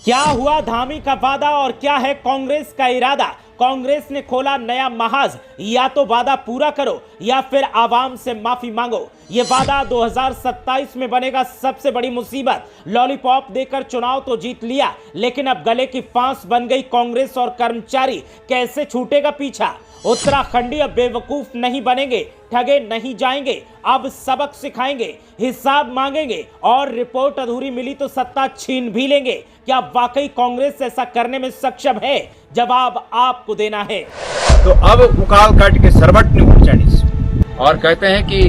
क्या हुआ धामी का वादा और क्या है कांग्रेस का इरादा? कांग्रेस ने खोला नया महाज, या तो वादा पूरा करो या फिर आवाम से माफी मांगो। ये वादा 2027 में बनेगा सबसे बड़ी मुसीबत। लॉलीपॉप देकर चुनाव तो जीत लिया, लेकिन अब गले की फांस बन गई कांग्रेस और कर्मचारी। कैसे छूटेगा पीछा? उत्तराखंडी अब बेवकूफ नहीं बनेंगे, ठगे नहीं जाएंगे, अब सबक सिखाएंगे, हिसाब मांगेंगे और रिपोर्ट अधूरी मिली तो सत्ता छीन भी लेंगे। क्या वाकई कांग्रेस ऐसा करने में सक्षम है? जवाब आपको देना है। तो अब उकाल काट के सरबट चाइनीज और कहते हैं कि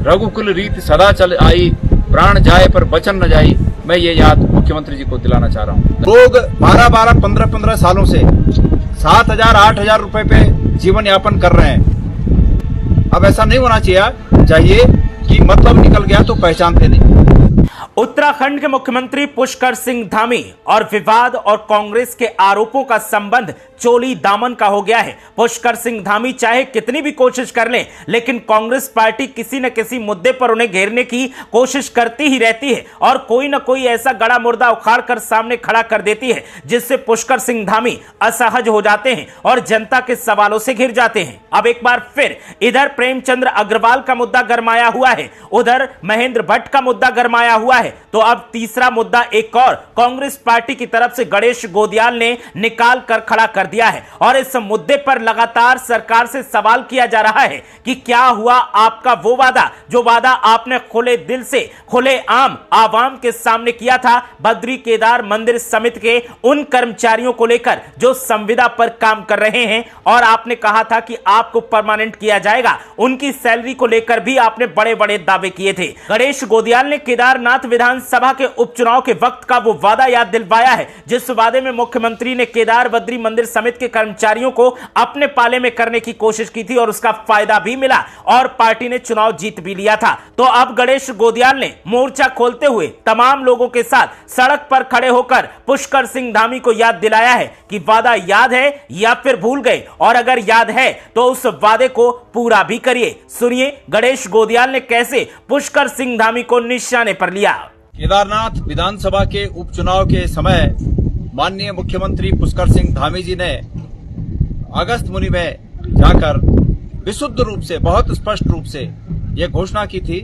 रघुकुल रीत सदा चल आई, प्राण जाए पर वचन न जाई। मैं ये याद मुख्यमंत्री जी को दिलाना चाह रहा हूँ। लोग 12-12, 15-15 सालों से 7,000, 8,000 रुपए पे जीवन यापन कर रहे हैं। अब ऐसा नहीं होना चाहिए कि मतलब निकल गया तो पहचानते नहीं। उत्तराखंड के मुख्यमंत्री पुष्कर सिंह धामी और विवाद और कांग्रेस के आरोपों का संबंध चोली दामन का हो गया है। पुष्कर सिंह धामी चाहे कितनी भी कोशिश कर लें, लेकिन कांग्रेस पार्टी किसी न किसी मुद्दे पर उन्हें घेरने की कोशिश करती ही रहती है और कोई न कोई ऐसा गड़ा मुर्दा उखाड़ कर सामने खड़ा कर देती है जिससे पुष्कर सिंह धामी असहज हो जाते हैं और जनता के सवालों से घिर जाते हैं। अब एक बार फिर इधर प्रेमचंद्र अग्रवाल का मुद्दा गरमाया हुआ है, उधर महेंद्र भट्ट का मुद्दा गरमाया हुआ है, तो अब तीसरा मुद्दा एक और कांग्रेस पार्टी की तरफ से गणेश गोदियाल ने निकाल कर खड़ा कर दिया है। और इस मुद्दे पर लगातार सरकार से सवाल किया जा रहा है कि क्या हुआ आपका वो वादा, जो वादा आपने खुले दिल से खुले आम आवाम के सामने किया था बद्री केदार मंदिर समिति के उन कर्मचारियों को लेकर जो संविदा पर काम कर रहे हैं, और आपने कहा था कि आपको परमानेंट किया जाएगा। उनकी सैलरी को लेकर भी आपने बड़े बड़े दावे किए थे। गणेश गोदियाल ने केदारनाथ विधानसभा के उपचुनाव के वक्त का वो वादा याद दिलवाया है, जिस वादे में मुख्यमंत्री ने केदार बद्री मंदिर समिति के कर्मचारियों को अपने पाले में करने की कोशिश की थी और उसका फायदा भी मिला और पार्टी ने चुनाव जीत भी लिया था। तो अब गणेश गोदियाल ने मोर्चा खोलते हुए तमाम लोगों के साथ सड़क पर खड़े होकर पुष्कर सिंह धामी को याद दिलाया है कि वादा याद है या फिर भूल गए, और अगर याद है तो उस वादे को पूरा भी करिए। सुनिए गणेश गोदियाल ने कैसे पुष्कर सिंह धामी को निशाने पर लिया। केदारनाथ विधानसभा के उपचुनाव के समय माननीय मुख्यमंत्री पुष्कर सिंह धामी जी ने अगस्त मुनि में जाकर विशुद्ध रूप से, बहुत स्पष्ट रूप से यह घोषणा की थी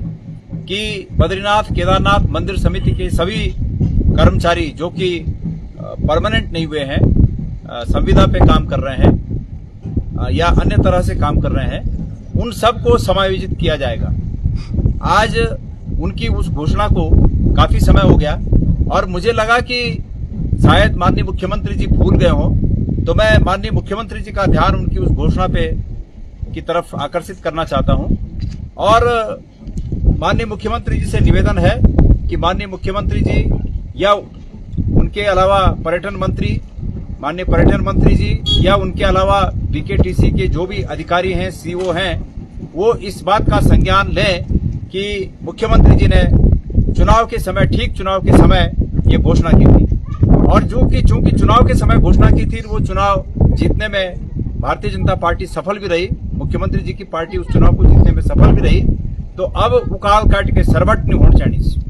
कि बद्रीनाथ केदारनाथ मंदिर समिति के सभी कर्मचारी जो कि परमानेंट नहीं हुए हैं, संविदा पे काम कर रहे हैं या अन्य तरह से काम कर रहे हैं, उन सबको समायोजित किया जाएगा। आज उनकी उस घोषणा को काफी समय हो गया और मुझे लगा कि शायद माननीय मुख्यमंत्री जी भूल गए हों, तो मैं माननीय मुख्यमंत्री जी का ध्यान उनकी उस घोषणा पे की तरफ आकर्षित करना चाहता हूं। और माननीय मुख्यमंत्री जी से निवेदन है कि माननीय मुख्यमंत्री जी या उनके अलावा पर्यटन मंत्री, माननीय पर्यटन मंत्री जी या उनके अलावा बीकेटीसी के जो भी अधिकारी हैं, सीओ हैं, वो इस बात का संज्ञान लें कि मुख्यमंत्री जी ने चुनाव के समय, ठीक चुनाव के समय ये घोषणा की थी, और चूंकि चुनाव के समय घोषणा की थी, वो चुनाव जीतने में भारतीय जनता पार्टी सफल भी रही, मुख्यमंत्री जी की पार्टी उस चुनाव को जीतने में सफल भी रही। तो अब उकाल काट के सरबट नहीं होना चाहिए।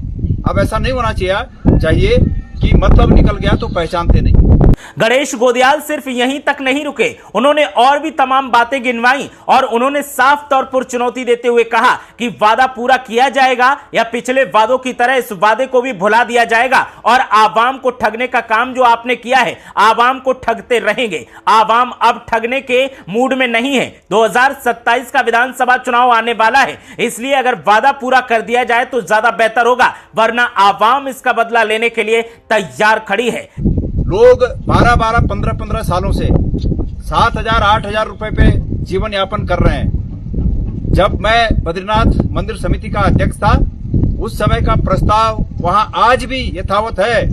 अब ऐसा नहीं होना चाहिए कि मतलब निकल गया तो पहचानते नहीं। गणेश गोदियाल सिर्फ यहीं तक नहीं रुके, उन्होंने और भी तमाम बातें गिनवाई और उन्होंने साफ तौर पर चुनौती देते हुए कहा कि वादा पूरा किया जाएगा या पिछले वादों की तरह इस वादे को भी भुला दिया जाएगा और आवाम को ठगने का काम जो आपने किया है, आवाम को ठगते रहेंगे। आवाम अब ठगने के मूड में नहीं है। 2027 का विधानसभा चुनाव आने वाला है, इसलिए अगर वादा पूरा कर दिया जाए तो ज्यादा बेहतर होगा, वरना आवाम इसका बदला लेने के लिए तैयार खड़ी है। लोग 12-12, 15-15 सालों से 7,000, 8,000 रुपए पे जीवन यापन कर रहे हैं। जब मैं बद्रीनाथ मंदिर समिति का अध्यक्ष था, उस समय का प्रस्ताव वहां आज भी यथावत है,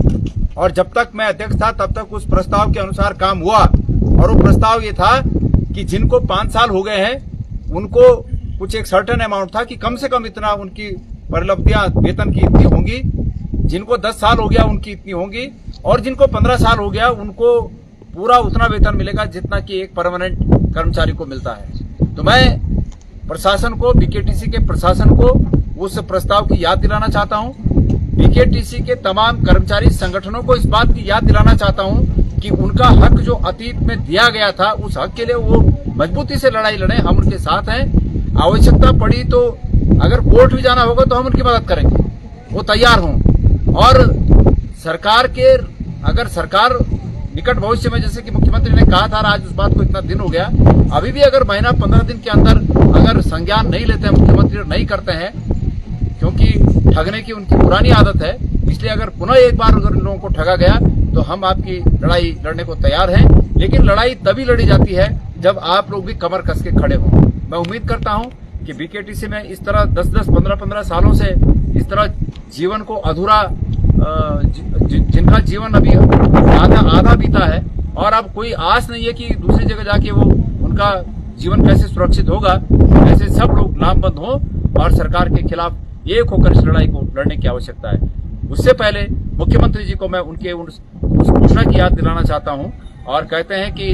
और जब तक मैं अध्यक्ष था तब तक उस प्रस्ताव के अनुसार काम हुआ। और वो प्रस्ताव ये था कि जिनको 5 साल हो गए हैं उनको कुछ एक सर्टेन अमाउंट था कि कम से कम इतना उनकी परिलब्धियां वेतन की इतनी होंगी, जिनको 10 साल हो गया उनकी इतनी होंगी, और जिनको 15 साल हो गया उनको पूरा उतना वेतन मिलेगा जितना कि एक परमानेंट कर्मचारी को मिलता है। तो मैं प्रशासन को, बीकेटीसी के प्रशासन को उस प्रस्ताव की याद दिलाना चाहता हूं बीकेटीसी के तमाम कर्मचारी संगठनों को इस बात की याद दिलाना चाहता हूं कि उनका हक जो अतीत में दिया गया था, उस हक के लिए वो मजबूती से लड़ाई लड़े। हम उनके साथ हैं। आवश्यकता पड़ी तो अगर कोर्ट भी जाना होगा तो हम उनकी मदद करेंगे, वो तैयार हों। और सरकार के, अगर सरकार निकट भविष्य में, जैसे कि मुख्यमंत्री ने कहा था, आज उस बात को इतना दिन हो गया, अभी भी अगर महीना 15 दिन के अंदर अगर संज्ञान नहीं लेते हैं मुख्यमंत्री और नहीं करते हैं, क्योंकि ठगने की उनकी पुरानी आदत है, इसलिए अगर पुनः एक बार अगर लोगों को ठगा गया तो हम आपकी लड़ाई लड़ने को तैयार हैं। लेकिन लड़ाई तभी लड़ी जाती है जब आप लोग भी कमर कस के खड़े हों। मैं उम्मीद करता हूं कि बीकेटीसी में इस तरह 10-10, 15-15 सालों से इस तरह जीवन को अधूरा, जिनका जीवन अभी आधा बीता है और अब कोई आस नहीं है कि दूसरी जगह जाके वो उनका जीवन कैसे सुरक्षित होगा, ऐसे सब लोग लामबंद हों और सरकार के खिलाफ एक होकर इस लड़ाई को लड़ने की आवश्यकता है। उससे पहले मुख्यमंत्री जी को मैं उनके उस घोषणा की याद दिलाना चाहता हूं और कहते हैं कि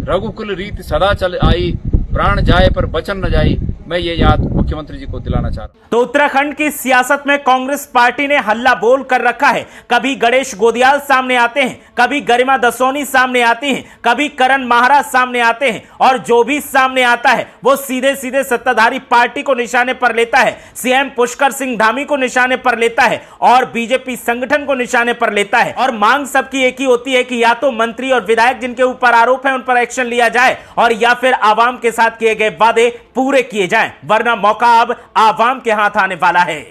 रघुकुल रीत सदा चल आई, प्राण जाए पर बचन न जाई। मैं ये याद मुख्यमंत्री जी को दिलाना चाह रहा हूं। तो उत्तराखंड की सियासत में कांग्रेस पार्टी ने हल्ला बोल कर रखा है। कभी गणेश गोदियाल सामने आते हैं, कभी गरिमा दसोनी सामने आती हैं, कभी करण महाराज सामने आते हैं और जो भी सामने आता है वो सीधे सीधे सत्ताधारी पार्टी को निशाने पर लेता है, सीएम पुष्कर सिंह धामी को निशाने पर लेता है और बीजेपी संगठन को निशाने पर लेता है। और मांग सबकी एक ही होती है कि या तो मंत्री और विधायक जिनके ऊपर आरोप है उन पर एक्शन लिया जाए और या फिर आवाम के साथ किए गए वादे पूरे किए जाएं, वरना मौका अब आवाम के हाथ आने वाला है।